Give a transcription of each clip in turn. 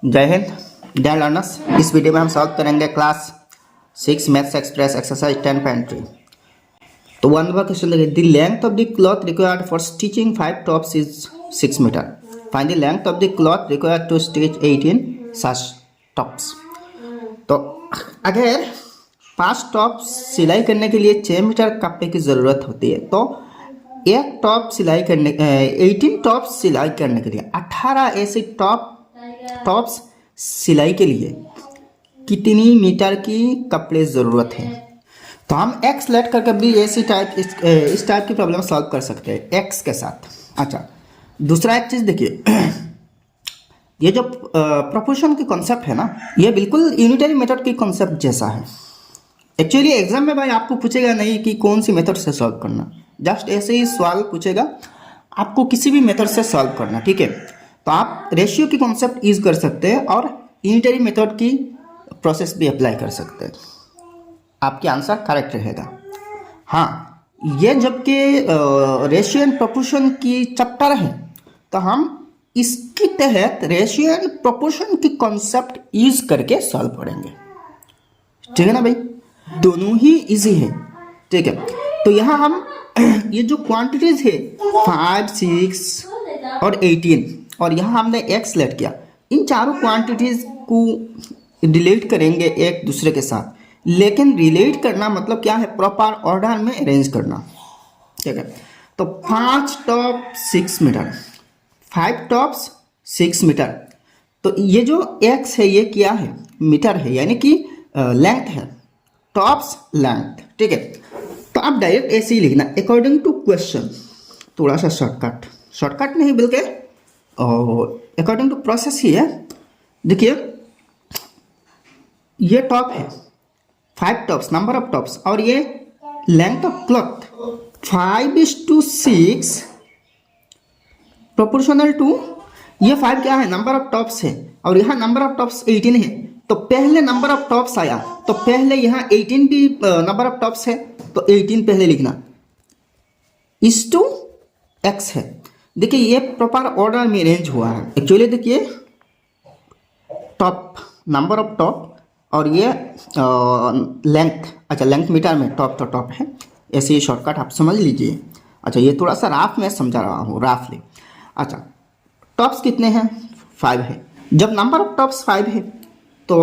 जय Hind dear learners. इस video में हम सॉल्व करेंगे क्लास 6 मैथ्स एक्सप्रेस एक्सरसाइज 10.3। तो वन नंबर क्वेश्चन देखिए, the length of the cloth required for stitching 5 tops is 6 metre. Find the length of the cloth required to stitch 18 such tops. तो अगर 5 tops सिलाई करने के लिए 6 metre कपड़े की ज़रूरत होती है, तो एक टॉप सिलाई करने 18 टॉप सिलाई करने के लिए 18 ऐसे टॉप्स सिलाई के लिए कितनी मीटर की कपड़े ज़रूरत है। तो हम एक्स लेट करके भी ऐसी इस टाइप की प्रॉब्लम सॉल्व कर सकते हैं एक्स के साथ। अच्छा, दूसरा एक चीज़ देखिए, ये जो प्रोपोर्शन की कॉन्सेप्ट है ना, ये बिल्कुल यूनिटरी मेथड की कॉन्सेप्ट जैसा है। एक्चुअली एग्जाम में भाई आपको पूछेगा नहीं कि कौन सी मेथड से सॉल्व करना, जस्ट ऐसे ही सवाल पूछेगा, आपको किसी भी मेथड से सॉल्व करना, ठीक है। तो आप रेशियो की कॉन्सेप्ट यूज कर सकते हैं और यूनिटरी मेथड की प्रोसेस भी अप्लाई कर सकते हैं, आपके आंसर करेक्ट रहेगा। हाँ, ये जबकि रेशियो एंड प्रोपोर्शन की चैप्टर है, तो हम इसके तहत रेशियो एंड प्रोपोर्शन की कॉन्सेप्ट यूज करके सॉल्व करेंगे, ठीक है ना भाई। दोनों ही इजी है, ठीक है। तो यहाँ हम ये जो क्वांटिटीज है 5, 6 और 18, और यहाँ हमने एक्स लेट किया, इन चारों क्वांटिटीज को रिलेट करेंगे एक दूसरे के साथ। लेकिन रिलेट करना मतलब क्या है, प्रॉपर ऑर्डर में अरेंज करना, ठीक है। तो 5 टॉप 6 मीटर, 5 टॉप्स 6 मीटर। तो ये जो एक्स है ये क्या है, मीटर है, यानी कि लेंथ है, टॉप्स लेंथ, ठीक है। तो आप डायरेक्ट ऐसे ही लिखना अकॉर्डिंग टू क्वेश्चन, थोड़ा सा शॉर्टकट नहीं बल्कि अकॉर्डिंग टू प्रोसेस ही है। देखिए, ये टॉप है, 5 टॉप्स, नंबर ऑफ टॉप्स, और ये length of cloth 5:6 proportional to, ये 5 क्या है, नंबर ऑफ टॉप्स है, और यहाँ नंबर ऑफ टॉप्स 18 है। तो पहले नंबर ऑफ टॉप्स आया, तो पहले यहाँ 18 भी नंबर ऑफ टॉप्स है, तो 18 पहले लिखना, इस टू एक्स है। देखिए ये प्रॉपर ऑर्डर में अरेंज हुआ है। एक्चुअली देखिए, टॉप नंबर ऑफ टॉप और ये लेंथ, अच्छा लेंथ मीटर में टॉप तो टॉप है, ऐसे ही शॉर्टकट आप समझ लीजिए। अच्छा, ये थोड़ा सा राफ में समझा रहा हूँ, राफली। अच्छा, टॉप्स कितने हैं, 5 है। जब नंबर ऑफ टॉप्स 5 है तो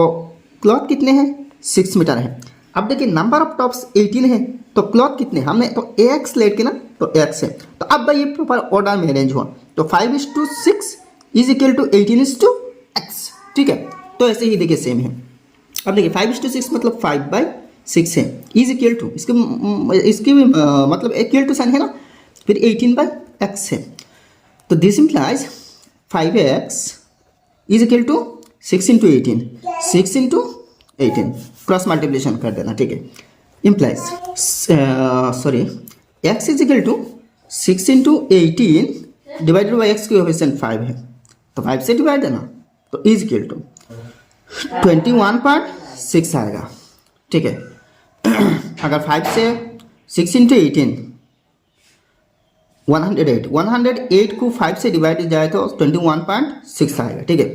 क्लॉथ कितने हैं, 6 मीटर है। अब देखिए नंबर ऑफ टॉप्स 18 है, तो क्लॉथ कितने, हमने तो एक्स लेट के ना, तो एक्स है। तो अब भाई ये प्रॉपर ऑर्डर में अरेंज हुआ, तो 5:6 इज इक्वल टू 18:x, ठीक है। तो ऐसे ही देखिए सेम है। अब देखिए 5:6 मतलब 5/6 है, इज इक्वल टू, इसकी भी मतलब इक्वल टू साइन है ना, फिर 18/x है। तो this implies 5x is equal to 6 × 18, 6 × 18, cross multiplication कर देना, ठीक है। Implies sorry, x is equal to 6 × 18 divided by x की कोएफिशिएंट 5 है, तो 5 से डिवाइड देना, तो इज इक्वल टू 21.6 आएगा, ठीक है। अगर 5 से 6 × 18 108 को 5 से डिवाइड जाए तो 21.6 आएगा, ठीक है।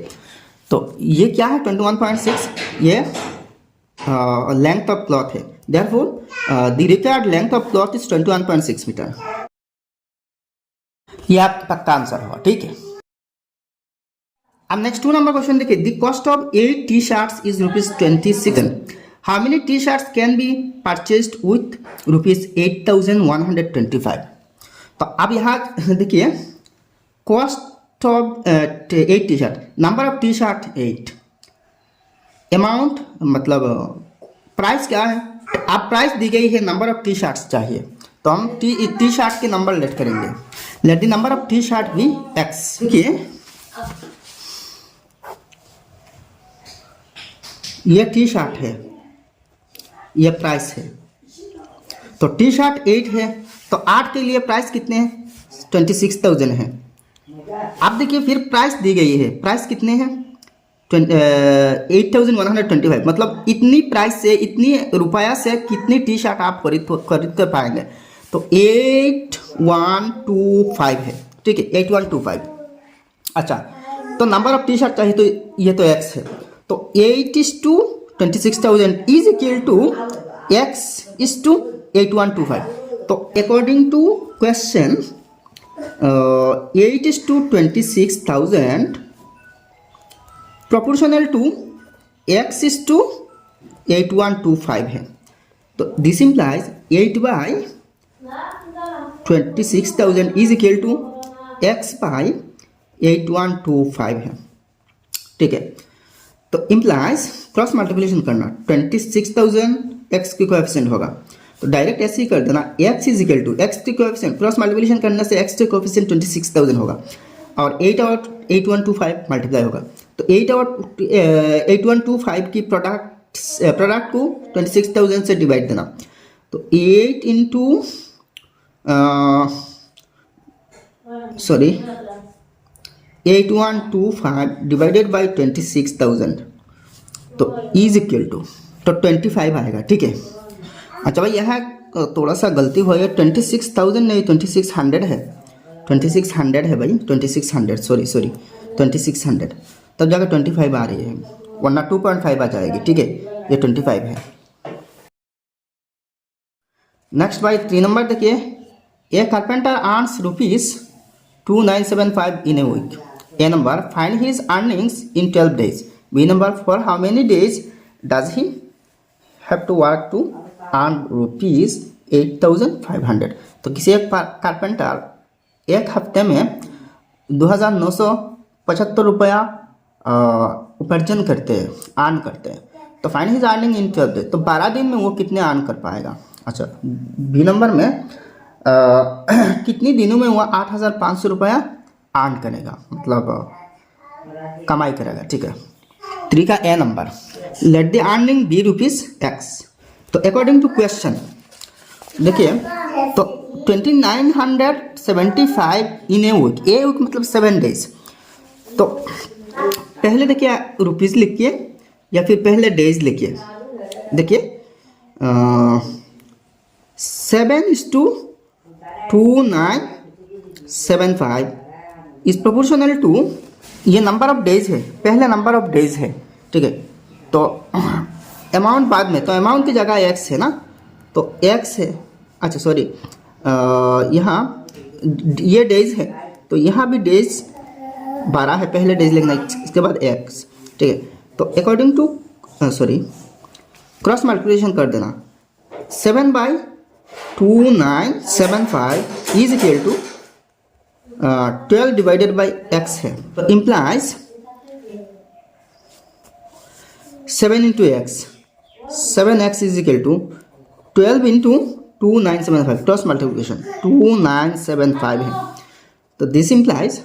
तो ये क्या है, 21.6, ये लेंथ ऑफ क्लॉथ है। Therefore the required length of cloth is 21.6 metre. ये आपका पक्का आंसर होगा, ठीक है। अब नेक्स्ट 2 नंबर क्वेश्चन देखिए, the cost of 8 T-shirts is ₹26। How many T-shirts can be purchased with ₹8,125। तो अब यहाँ देखिए, cost of 8 T-shirt, number of T-shirt 8, amount मतलब प्राइस क्या है। अब प्राइस दी गई है, नंबर ऑफ टी-शर्ट्स चाहिए, तो हम टी-शर्ट के नंबर लेट करेंगे। Let the number of T-shirt be x। देखिए ये टी-शर्ट है, ये प्राइस है, तो टी-शर्ट 8 है, तो 8 के लिए प्राइस कितने हैं, 26,000 है। अब देखिए फिर प्राइस दी गई है, प्राइस कितने हैं, 8,125, मतलब इतनी प्राइस से, इतनी रुपया से कितनी टी-शर्ट आप खरीद कर पाएंगे, तो 8125 है, ठीक है, 8125। अच्छा, तो नंबर ऑफ टी शर्ट चाहिए, तो ये तो x है, तो 8:26,000 इज इक्वल टू x:8125। तो according to question 8:26,000 proportional to x:8125 है। तो this implies 8/26,000 is equal to x/8125 है। ठीक है, तो इम्प्लाइज क्रॉस मल्टीप्लिकेशन करना, 26,000 x की कोएफिशिएंट होगा, तो डायरेक्ट ऐसे ही कर देना, x is equal to x की कोएफिशिएंट, क्रॉस मल्टीप्लिकेशन करने से x की कोएफिशिएंट 26,000 होगा और 8/8125 मल्टीप्लाई होगा। तो 8/8125 की प्रोडक्ट को 26,000 से डिवाइड देना, तो 8 इंटू 8125 डिवाइडेड बाई 26,000 तो इज इक्वल टू, तो 25 आएगा। ठीक है, अच्छा भाई यहाँ थोड़ा सा गलती हुई है, 26,000 नहीं 2600 है, 2600 है भाई, 2600 सॉरी 2600, तब जाकर 25 आ रही है, वरना 2.5 आ जाएगी। ठीक है, ये 25 है। नेक्स्ट भाई 3 नंबर देखिए, ए carpenter earns ₹2975 in a week. A number, find his earnings in 12 days. B number, for how many days does he have to work to earn ₹8,500? तो किसी एक कारपेंटर एक हफ्ते में 2,975 रुपया उपार्जन करते हैं, अर्न करते हैं। तो find his earning in 12 days, तो 12 दिन में वो कितने अर्न कर पाएगा। अच्छा, बी नंबर में कितनी दिनों में वो 8,500 रुपया अर्न करेगा, मतलब कमाई करेगा। ठीक है, 3 का A number, let the earning be ₹x। तो अकॉर्डिंग टू क्वेश्चन देखिए, तो 2975 इन ए वीक, ए वीक मतलब 7 डेज। तो पहले देखिए रुपीज़ लिखिए या फिर पहले डेज लिखिए। देखिए 7:2975 इज प्रोपोर्शनल टू, ये नंबर ऑफ डेज है, पहले नंबर ऑफ डेज है। ठीक है, तो अमाउंट बाद में, तो अमाउंट की जगह x है ना, तो x है। अच्छा सॉरी, यहाँ ये डेज है, तो यहाँ भी डेज 12 है, पहले डेज लिखना, इसके बाद x। ठीक है, तो अकॉर्डिंग टू क्रॉस मल्टीप्लिकेशन कर देना, 7/2975 is equal to 12 divided by x है, तो implies 7 into x, 7x is equal to 12 into 2975, cross multiplication 2975 है। तो this implies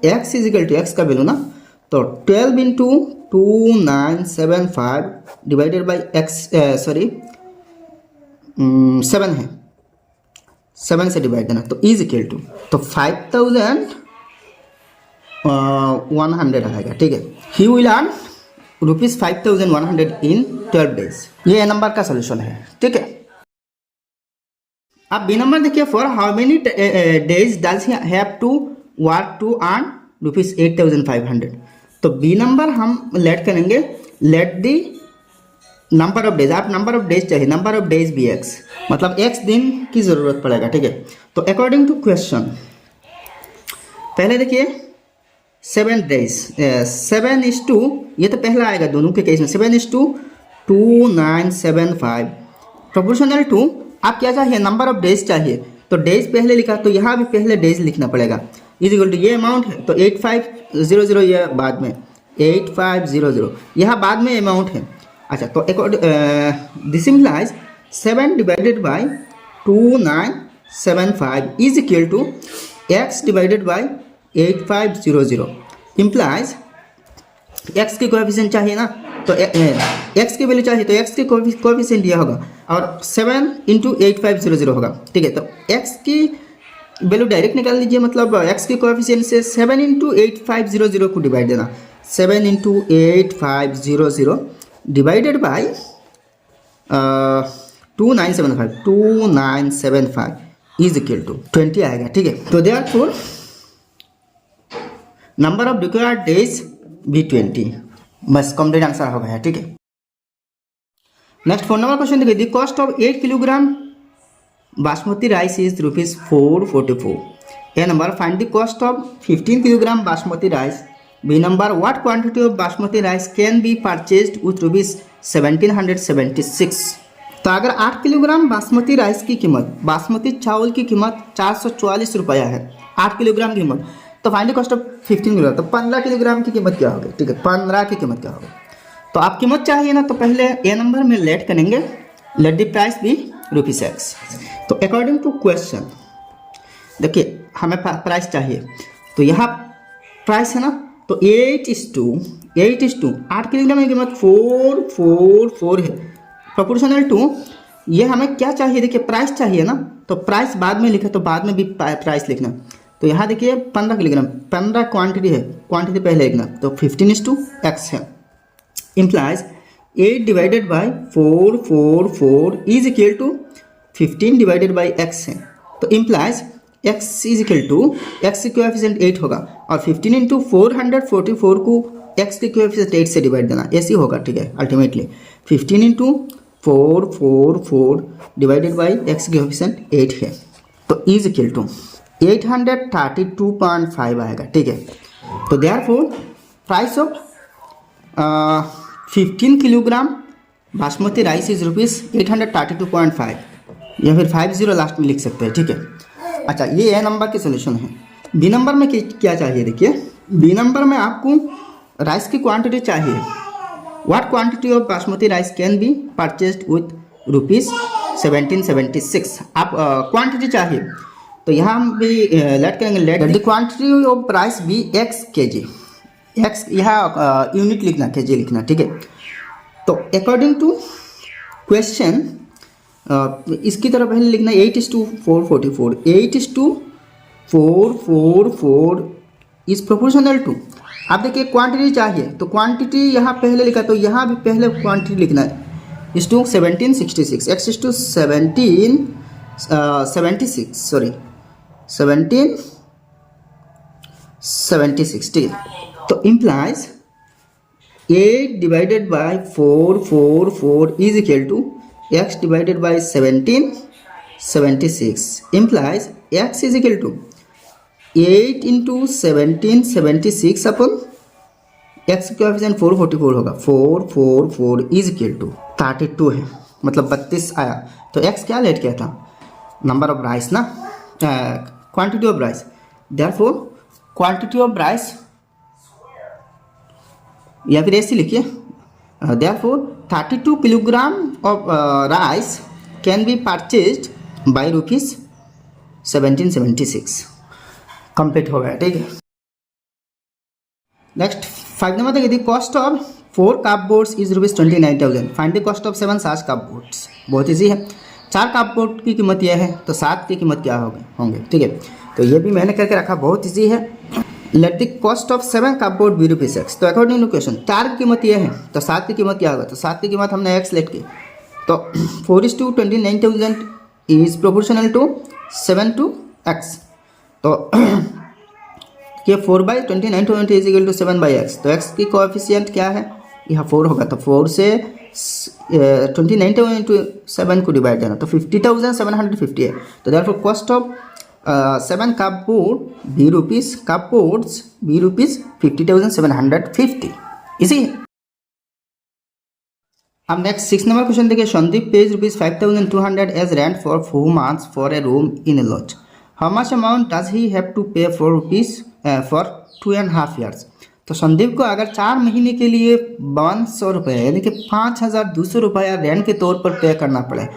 x is equal to x का वैल्यू ना, तो 12 इंटू 2975 डिवाइडेड बाई x, 7 है, 7 से डिवाइड देना, तो इज इक्वल टू, तो 5,100 आएगा। ठीक है, he will earn ₹5,100 in 12 days. ये ए नंबर का सोल्यूशन है। ठीक है, अब बी नंबर देखिए, for how many days does he have to work to earn ₹8,500। तो बी नंबर हम लेट करेंगे, let the number of days, आप नंबर ऑफ डेज चाहिए, number of days be x, मतलब x दिन की ज़रूरत पड़ेगा। ठीक है, तो अकॉर्डिंग टू क्वेश्चन पहले देखिए 7 डेज, 7:, ये तो पहला आएगा दोनों के केस में, 7:2975 प्रोपोर्शनल टू, आप क्या चाहिए, नंबर ऑफ डेज चाहिए, तो डेज पहले लिखा, तो यहाँ भी पहले डेज लिखना पड़ेगा। इज इक्वल टू, ये अमाउंट है तो 8500, ये बाद में 8500, यहाँ बाद में अमाउंट है। अच्छा, तो this implies 7 divided by 2975 is equal to x divided by 8500, implies x की कोएफिशिएंट चाहिए ना, तो x की वैल्यू चाहिए, तो x की कोएफिशिएंट यह होगा और 7 इंटू 8500 होगा। ठीक है, तो x की वैल्यू डायरेक्ट निकाल लीजिए, मतलब x की कोएफिशिएंट से 7 इंटू 8500 को डिवाइड देना, 7 into 8500 divided by 2975 is equal to 20 आएगा। ठीक है, तो therefore number of required days be 20। बस कंप्लीट आंसर हो गया, ठीक है। नेक्स्ट 4 नंबर क्वेश्चन देखिए, the cost of 8 kilogram basmati rice is ₹444। A number, find the cost of 15 kilogram basmati rice. B number, what quantity of basmati rice can be purchased with ₹1776। तो अगर 8 kilogram basmati rice की कीमत, बासमती चावल की कीमत 444 रुपया है, 8 किलोग्राम की कीमत, तो find the cost of 15 kilogram, तो 15 किलोग्राम की कीमत क्या होगी, ठीक है, 15 की कीमत क्या होगी। तो आप कीमत चाहिए ना, तो पहले ए नंबर में लेट करेंगे, let the price be ₹X। तो अकॉर्डिंग टू क्वेश्चन देखिए हमें प्राइस चाहिए, तो यहाँ प्राइस है ना, तो 8:8 8 किलोग्राम की कीमत 444 है, प्रोपोर्शनल टू ये हमें क्या चाहिए, देखिए प्राइस चाहिए ना, तो प्राइस बाद में लिखा, तो बाद में भी प्राइस लिखना। तो यहाँ देखिए 15 किलोग्राम, 15 क्वांटिटी है, क्वांटिटी पहले लिखना, तो 15:x है। Implies 8 divided by 444 is equal to 15 divided by x है, तो implies x is equal to x की कोएफिशिएंट 8 होगा, और 15 इंटू 444 को x की कोएफिशिएंट 8 से डिवाइड देना, ऐसे होगा, ठीक है। Ultimately 15 into 444 divided by x की कोएफिशिएंट 8 है, तो इज इक्वल टू 832.5 आएगा, ठीक है। तो therefore price of 15 kilogram basmati rice is ₹832.5, या फिर 50 लास्ट में लिख सकते हैं, ठीक है। अच्छा, ये ए नंबर के सोल्यूशन है। बी नंबर में क्या चाहिए, देखिए बी नंबर में आपको राइस की क्वांटिटी चाहिए, what quantity of basmati rice can be purchased with ₹1776। आप क्वांटिटी चाहिए, तो यहाँ हम भी लेट करेंगे, let the quantity of rice be x kg, x यहाँ यूनिट लिखना, kg लिखना, ठीक है। तो अकॉर्डिंग टू क्वेश्चन इसकी तरह पहले लिखना 8:444, 8:444 इज प्रोपोर्शनल टू, आप देखिए क्वांटिटी चाहिए, तो क्वांटिटी यहाँ पहले लिखा, तो यहाँ भी पहले क्वांटिटी लिखना है, is to 1766, x is to 1776, sorry 1776, ठीक है। तो implies 8 divided by 444 is equal to x divided by 1776, implies x is equal to 8 into 1776 upon x की कोएफिशिएंट 444 होगा, 444 is equal to 32 है, मतलब 32 आया। तो x क्या लेट किया था, नंबर ऑफ राइस ना, quantity of rice, therefore quantity of rice, या फिर ऐसे लिखिए, therefore 32 kilogram of rice can be purchased by ₹1776। Complete हो गया, ठीक है। नेक्स्ट 5 नंबर देखिए, the cost of 4 cupboards is ₹29,000। Find the cost of 7 such cupboards. बहुत इजी है, 4 कपबोर्ड की कीमत यह है, तो 7 की कीमत क्या होंगे, ठीक है। तो ये भी मैंने करके रखा, बहुत इजी है। Let the cost of 7 cupboard be ₹X। तो अकॉर्डिंग टू क्वेश्चन 4 की कीमत यह है, तो 7 की कीमत क्या होगा, तो 7 की कीमत हमने x लेट की, तो 4:29,000 इज प्रोपोर्शनल टू 7:x। तो ये 4/29,000 इज इक्वल टू 7/x, तो x की कोएफिशिएंट क्या है, यहाँ 4 होगा, तो 4 से 29,000 इंटू 7 को डिवाइड देना, तो 50,750 है। तो therefore cost of 7 cupboard cupboards be ₹50,750, इसी। अब नेक्स्ट 6 नंबर क्वेश्चन देखिए, Sandeep pays ₹5,200 as rent for 4 months for a room in a lodge. How much amount does he have to pay for 2.5 years। तो संदीप को अगर 4 महीने के लिए 500 रुपये, यानी कि 5,200 रुपया रेंट के तौर पर पे करना पड़े,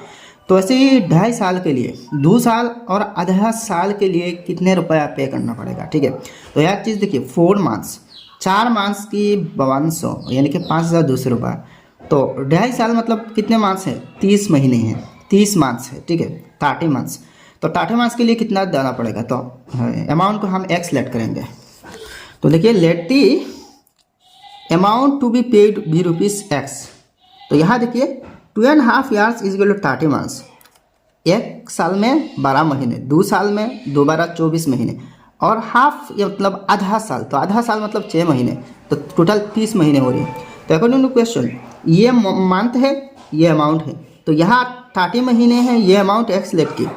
तो ऐसे ही 2.5 साल के लिए, 2 साल और आधा साल के लिए कितने रुपया पे करना पड़ेगा, ठीक है। तो यह चीज़ देखिए, 4 months, 4 months की 500 यानी कि 5,200 रुपये, तो 2.5 साल मतलब कितने मांस है, 30 महीने हैं, 30 मंथ्स है, ठीक है, 30 months। तो 30 months के लिए कितना देना पड़ेगा, तो अमाउंट को हम x लेट करेंगे। तो देखिए, let the amount to be paid be ₹X। तो यहाँ देखिए 2.5 years is equal to 30 months, 1 साल में 12 महीने, 2 साल में 2 12 24 महीने, और हाफ ये मतलब आधा साल, तो आधा साल मतलब 6 महीने, तो टोटल 30 महीने हो रही है। तो अकॉर्डिंग टू क्वेश्चन ये मंथ है, ये अमाउंट है, तो यहाँ 30 महीने हैं, ये अमाउंट एक्स लेट की,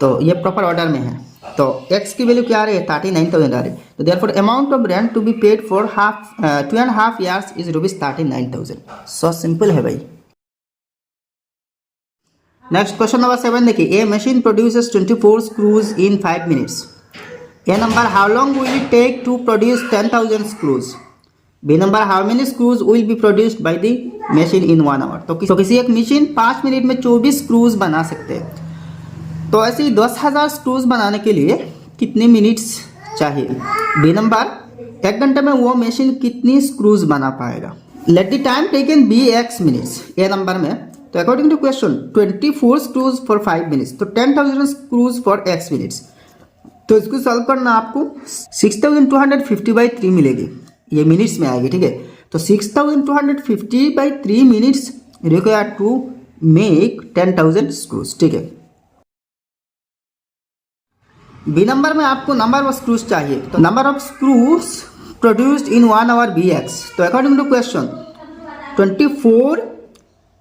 तो ये प्रॉपर ऑर्डर में है। तो एक्स की वैल्यू क्या आ रही है, 39,000 आ रही है। तो therefore amount of rent to be paid for 2.5 years is ₹39,000। So simple है भाई। नेक्स्ट क्वेश्चन नंबर 7 देखिए, a machine produces 24 screws in 5 minutes। A number, how long will it take to produce 10,000 screws। B number, how many screws will be produced by the machine in 1 hour। तो किसी एक machine 5 minute में 24 screws बना सकते हैं। तो ऐसे ही 10,000 screws बनाने के लिए कितने मिनट्स चाहिए। बी नंबर, 1 घंटे में वो मशीन कितनी स्क्रूज बना पाएगा। Let the time taken be x minutes. A number में, तो according to question 24 screws for 5 minutes, तो 10,000 स्क्रूज फॉर एक्स मिनट्स। तो इसको सॉल्व करना आपको 6,250/3 मिलेगी, ये मिनट्स में आएगी, ठीक है। तो 6,250/3 minutes required to make 10,000 screws, ठीक है। बी नंबर में आपको नंबर ऑफ स्क्रूज चाहिए, तो number of screws produced in 1 hour be X. तो according to question 24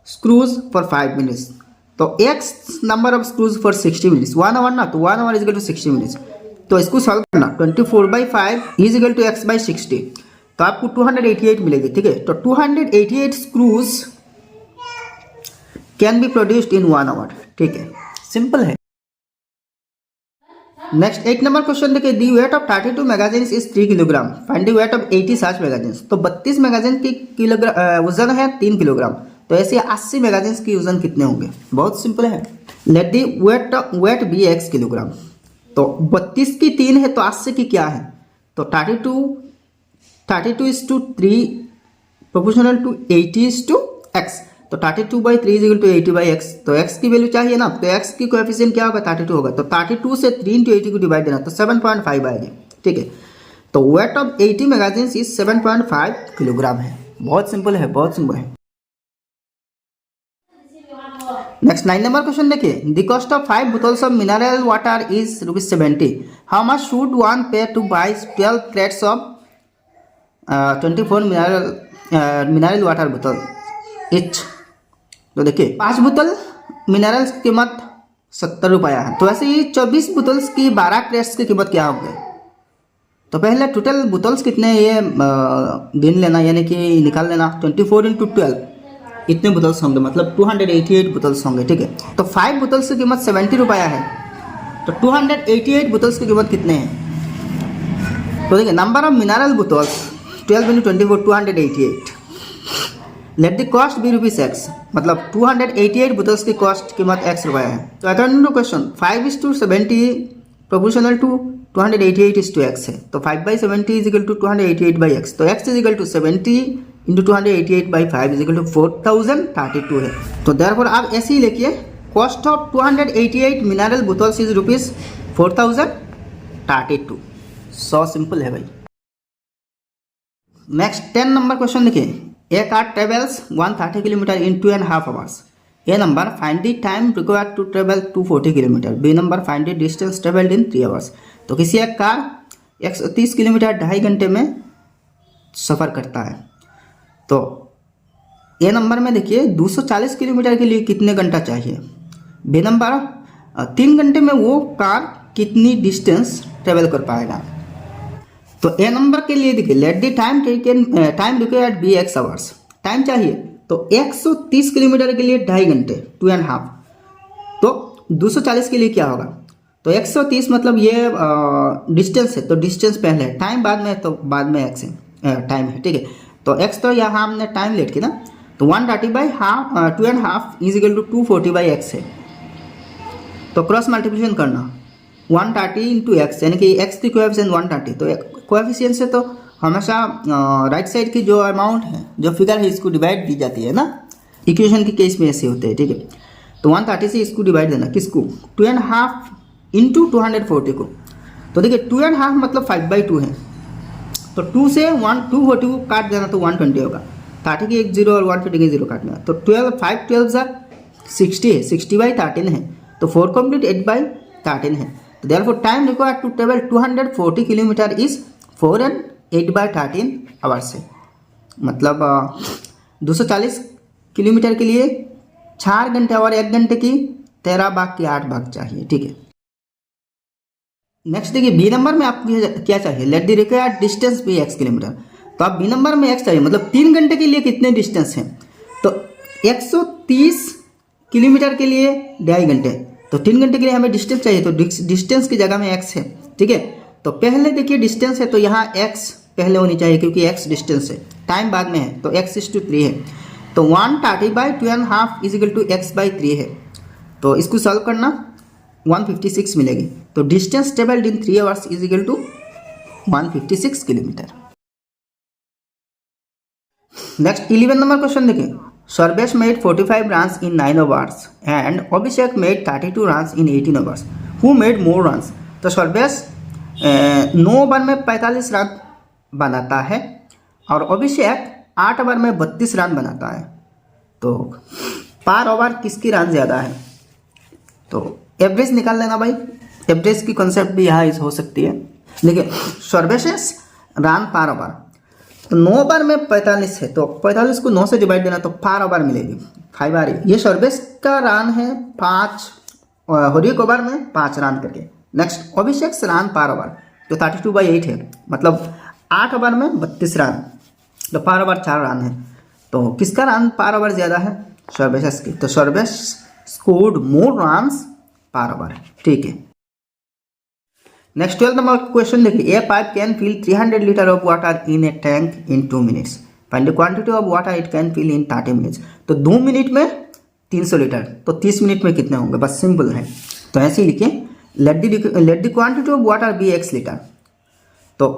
screws for 5 minutes, तो X number of screws for 60 minutes, 1 hour ना, तो 1 hour is equal to 60 minutes. तो इसको सॉल्व करना 24/5 is equal to X by 60, तो आपको 288 मिलेगी, ठीक है। तो 288 screws can be produced in 1 hour, ठीक है, सिंपल है। नेक्स्ट 8 नंबर क्वेश्चन देखिए, the weight of 32 magazines is 3 kilogram, find the weight of 80 such magazines. तो 32 मैगजीन की किलोग्राम वजन है 3 किलोग्राम, तो ऐसे 80 मैगजीन्स की वजन कितने होंगे। बहुत सिंपल है। Let the weight be x kilogram, तो 32 की 3 है, तो 80 की क्या है, तो 32 is to 3 proportional to 80 is to x, तो 32/3 इज इक्वल टू 80/x। तो x की वैल्यू चाहिए ना, तो x की कोएफिशिएंट क्या होगा, 32 होगा, तो 32 से 3 × 80 को डिवाइड देना, तो 7.5 आएगी, ठीक है। तो weight of 80 magazines is 7.5 kilogram है। बहुत सिंपल है, बहुत सिंपल है। नेक्स्ट 9 नंबर क्वेश्चन देखिए, the cost of 5 bottles of mineral water is ₹70। How much should one pay to buy 12 crates of 24 mineral water बोतल इच। तो देखिए 5 बोतल मिनरल्स की कीमत ₹70 है, तो ऐसे ही 24 बोतल्स की 12 क्रेट्स की कीमत क्या होगी। तो पहले टोटल बोतल्स कितने ये गिन लेना, यानी कि निकाल लेना। 24 × 12 इतने बोतल्स होंगे, मतलब 288 बोतल्स होंगे, ठीक है। तो 5 बोतल्स की कीमत ₹70 है, तो 288 बोतल्स की कीमत कितने हैं। तो देखिए number of mineral bottles 12 × 24 288। Let the cost be ₹x, मतलब 288 बोतल्स की कॉस्ट कीमत ₹x है। तो according to question 5:70 proportional to 288 is to x है, तो 5/70 इज इक्वल टू 288/x, तो x is equal to 70 × 288/5 is equal to 4032 है। तो देयरफॉर आप ऐसे ही लिखिए, cost of 288 mineral bottles is ₹4032। So simple है भाई। नेक्स्ट 10 नंबर क्वेश्चन देखिए, a car travels 130 kilometre in 2.5 hours। A number, find the time required to travel 240 kilometre. B number, find the distance travelled in 3 hours। तो किसी एक car 130 kilometre 2.5 घंटे में सफ़र करता है। तो ए नंबर में देखिए 240 किलोमीटर के लिए कितने घंटा चाहिए। बी नंबर, 3 घंटे में वो कार कितनी डिस्टेंस ट्रेवल कर पाएगा। तो ए नंबर के लिए देखिए, let the time required be x hours, time चाहिए, तो 130 किलोमीटर के लिए 2.5 घंटे 2.5, तो 240 के लिए क्या होगा, तो 130 मतलब ये डिस्टेंस है, तो डिस्टेंस पहले है, टाइम बाद में, तो बाद में एक्स है, टाइम है, ठीक है। तो एक्स तो यहाँ हमने टाइम लेट की ना, तो 130/2.5 इज इक्वल टू 240/x है। तो क्रॉस मल्टीप्लिकेशन करना 130 × x, यानी कि x की कोएफिशिएंट 130, तो कोएफिशिएंट से तो हमेशा राइट साइड की जो अमाउंट है, जो फिगर है, इसको डिवाइड दी जाती है ना, इक्वेशन के केस में ऐसे होते हैं, ठीक है। तो 130 से इसको डिवाइड देना, किसको, 2.5 × 240 को। तो देखिए 2.5 मतलब 5/2 है, तो 2 से 240 को काट देना, तो 120 होगा। 30 की एक 0 और 150 की 0 काटना, तो 5 12 60 है, 60/13 है, तो 4 कंप्लीट 8/13 है। तो therefore time required to travel 240 kilometre is 4 and 8/13 hours है। मतलब 240 किलोमीटर के लिए 4 घंटे और 1 घंटे की 13 भाग की 8 भाग चाहिए, ठीक है। नेक्स्ट देखिए बी नंबर में आपको क्या चाहिए, let the required distance be x kilometre. तो आप बी नंबर में x चाहिए, मतलब 3 घंटे के लिए कितने डिस्टेंस है, तो 130 किलोमीटर के लिए 2.5 घंटे, तो 3 घंटे के लिए हमें डिस्टेंस चाहिए, तो डिस्टेंस की जगह में x है, ठीक है। तो पहले देखिए डिस्टेंस है तो यहाँ x पहले होनी चाहिए क्योंकि x डिस्टेंस है, टाइम बाद में है, तो x/3 है। तो 130/2.5 इज इक्वल टू x/3 है। तो इसको सॉल्व करना 156 मिलेगी। तो distance travelled in 3 hours is equal to 156 kilometre. Next 11 number question देखिए, Sarvesh made 45 runs in 9 hours and Abhishek made 32 runs in 18 hours, who made more runs. तो सर्वेश 9 ओवर में 45 रन बनाता है और अभिषेक 8 ओवर में 32 रन बनाता है। तो पर ओवर किसकी रन ज़्यादा है, तो एवरेज निकाल लेना भाई, एवरेज की कॉन्सेप्ट भी यहाँ हो सकती है। देखिए सर्वेश रन पर ओवर, तो 9 ओवर में 45 है, तो 45 को 9 से डिवाइड देना तो पर ओवर मिलेगी 5 आ रही। ये सर्वेश का रन है 5, हर एक ओवर में 5 रन करके। नेक्स्ट अभिषेक रन पर ओवर तो 32/8 है, मतलब 8 ओवर में 32 रन, तो पर ओवर 4 रन है। तो किसका रन पर ओवर ज़्यादा है, सर्वेश की। तो Sarvesh scored more runs per over, ठीक है। नेक्स्ट 12 नंबर क्वेश्चन देखिए, a pipe can fill 300 litre of water in a tank in 2 minutes, find the quantity of water it can fill in 30 minutes. तो 2 minute में 300 litre, तो 30 minute में कितने होंगे, बस सिंपल है। तो ऐसे ही लिखिए, let the quantity of water be x litre. तो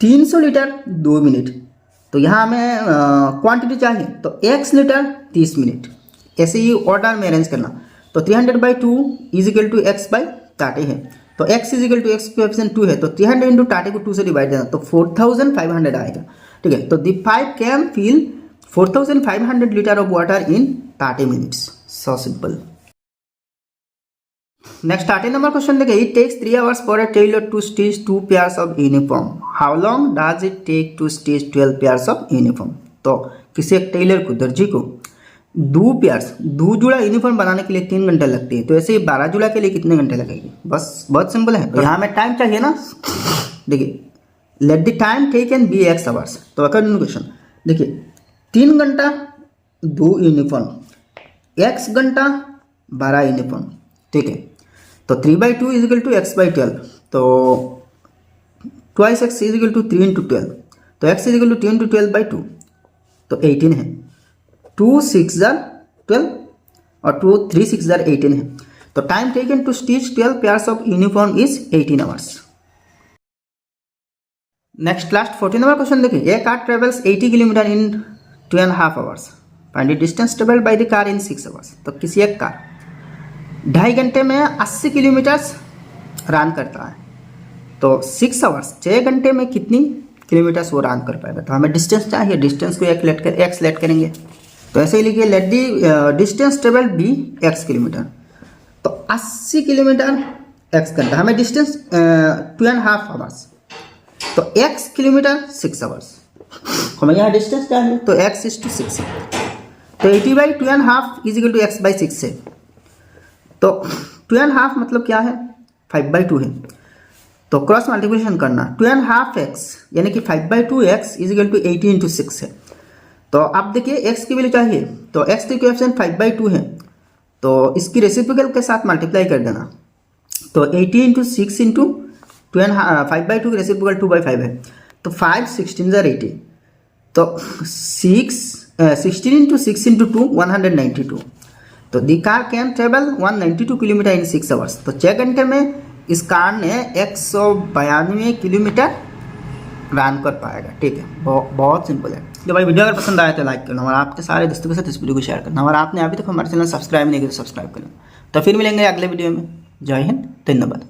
300 लीटर 2 मिनट, तो यहाँ हमें क्वांटिटी चाहिए, तो x लीटर 30 मिनट, ऐसे ही ऑर्डर में अरेंज करना। तो 300/2 इज इक्वल टू x/30 है, तो x is equal to x coefficient 2 है, तो 300 इंटू 30 को 2 से डिवाइड देना तो 4500 आएगा, ठीक है। तो the pipe can fill 4500 litre of water in 30 minutes, so simple. Next 13 number question देखिए, it takes 3 hours for a tailor to stitch 2 pairs of uniform, how long does it take to stitch 12 pairs of uniform. तो किसी एक Taylor को, दर्जी को 2 जोड़ा uniform बनाने के लिए 3 घंटे लगते हैं, तो ऐसे ही 12 जोड़ा के लिए कितने घंटे लगेंगे, बस बहुत सिंपल है। तो यहाँ हमें टाइम चाहिए ना, देखिए let the time taken be x hours. तो अकॉर्डिंग टू क्वेश्चन देखिए 3 घंटा 2 यूनिफॉर्म, x घंटा 12 यूनिफॉर्म, ठीक है। तो 3/2 इज इक्वल टू x/12, तो 2x is equal to 3 into 12, तो x is equal to 3 into 12/2, तो 18 है। 2 6 12 और 2 3 6 18 है। तो time taken to stitch 12 pairs of uniform is 18 hours. Next last 14 number question देखिए, a car travels 80 kilometre in 2.5 hours, find the distance travelled by the car in 6 hours. तो किसी एक car 2.5 घंटे में 80 किलोमीटर रन करता है, तो 6 hours 6 घंटे में कितनी किलोमीटर्स वो रन कर पाएगा। तो हमें डिस्टेंस चाहिए, डिस्टेंस को x लेट करेंगे, तो ऐसे ही लिखिए, let the distance travel be x kilometre. तो 80 किलोमीटर x घंटा, हमें डिस्टेंस 2.5 आवर्स, तो x किलोमीटर 6 आवर्स, हमें यहाँ डिस्टेंस चाहिए, तो x इज टू 6, तो 80/2.5 इज इक्वल टू x/6 है। तो 2.5 मतलब क्या है, 5/2 है, तो क्रॉस मल्टीप्लिकेशन करना 2.5x यानी कि 5/2x is equal to 80 into 6 है। तो अब देखिए x की वैल्यू चाहिए, तो x की कोएफिशिएंट 5/2 है, तो इसकी रेसिप्रोकल के साथ मल्टीप्लाई कर देना, तो 80 इंटू 6 इंटू 5/2 की रेसिप्रोकल 2/5 है, तो 5 16 80, तो 16 इंटू 6 इंटू 2 192, तो the car can travel 192 kilometre in 6 hours. तो 6 घंटे में इस कार ने 192 किलोमीटर रन कर पाएगा, ठीक है। बहुत सिंपल है। तो भाई वीडियो अगर पसंद आया तो लाइक करना और आपके सारे दोस्तों के साथ इस वीडियो को शेयर करना, और आपने अभी तक हमारे चैनल सब्सक्राइब नहीं किया तो सब्सक्राइब करना। तो फिर मिलेंगे अगले वीडियो में। जय हिंद, धन्यवाद।